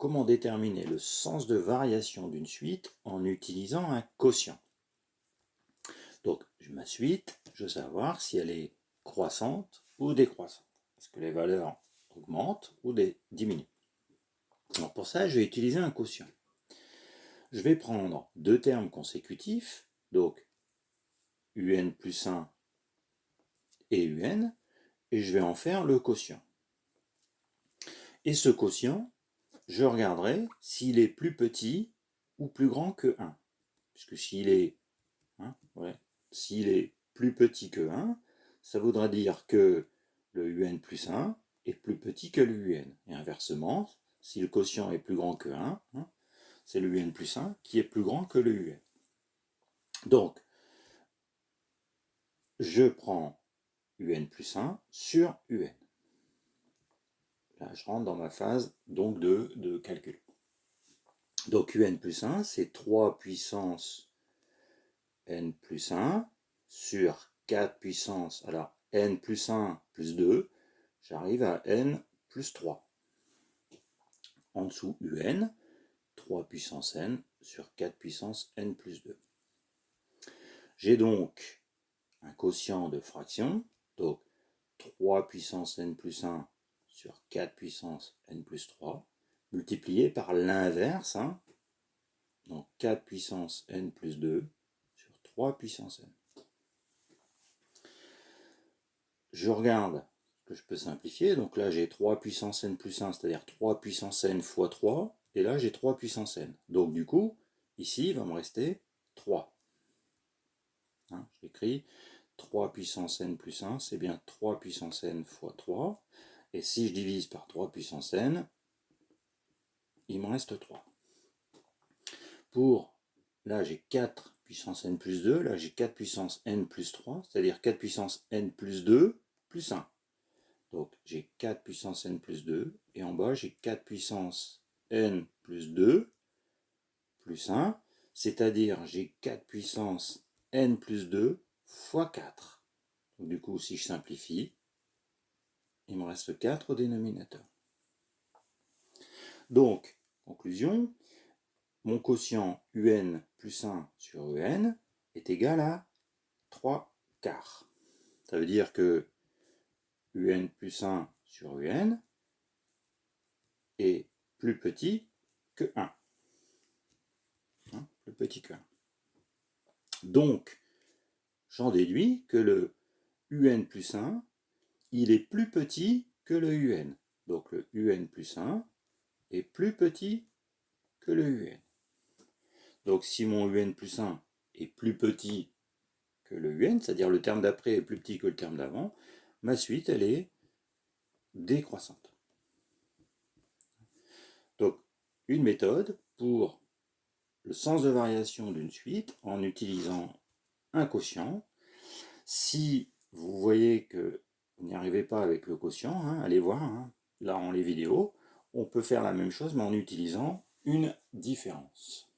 comment déterminer le sens de variation d'une suite en utilisant un quotient. Donc, ma suite, je veux savoir si elle est croissante ou décroissante. Est-ce que les valeurs augmentent ou diminuent? Alors pour ça, je vais utiliser un quotient. Je vais prendre deux termes consécutifs, donc un plus 1 et un, et je vais en faire le quotient. Et ce quotient, je regarderai s'il est plus petit ou plus grand que 1. Puisque s'il est, s'il est plus petit que 1, ça voudra dire que le un plus 1 est plus petit que le un. Et inversement, si le quotient est plus grand que 1, c'est le un plus 1 qui est plus grand que le un. Donc, je prends un plus 1 sur un. Là, je rentre dans ma phase donc de calcul. Donc, un plus 1, c'est 3 puissance n plus 1 sur 4 puissance, alors n plus 1 plus 2, j'arrive à n plus 3. En dessous, un, 3 puissance n sur 4 puissance n plus 2. J'ai donc un quotient de fraction, donc 3 puissance n plus 1 sur 4 puissance n plus 3, multiplié par l'inverse, donc 4 puissance n plus 2 sur 3 puissance n. Je regarde que je peux simplifier, donc là j'ai 3 puissance n plus 1, c'est-à-dire 3 puissance n fois 3, et là j'ai 3 puissance n. Donc du coup, ici il va me rester 3. J'écris 3 puissance n plus 1, c'est bien 3 puissance n fois 3, et si je divise par 3 puissance n, il me reste 3. Pour, là j'ai 4 puissance n plus 2, là j'ai 4 puissance n plus 3, c'est-à-dire 4 puissance n plus 2 plus 1. Donc j'ai 4 puissance n plus 2, et en bas j'ai 4 puissance n plus 2 plus 1, c'est-à-dire j'ai 4 puissance n plus 2 fois 4. Donc, du coup, si je simplifie, il me reste 4 au dénominateur. Donc, conclusion, mon quotient un plus 1 sur un est égal à 3 quarts. Ça veut dire que un plus 1 sur un est plus petit que 1. Plus petit que 1. Donc, j'en déduis que le un plus 1, il est plus petit que le un. Donc le un plus 1 est plus petit que le un. Donc si mon un plus 1 est plus petit que le un, c'est-à-dire le terme d'après est plus petit que le terme d'avant, ma suite, elle est décroissante. Donc, une méthode pour le sens de variation d'une suite en utilisant un quotient. Si vous voyez que vous n'y arrivez pas avec le quotient, allez voir, là en les vidéos, on peut faire la même chose mais en utilisant une différence.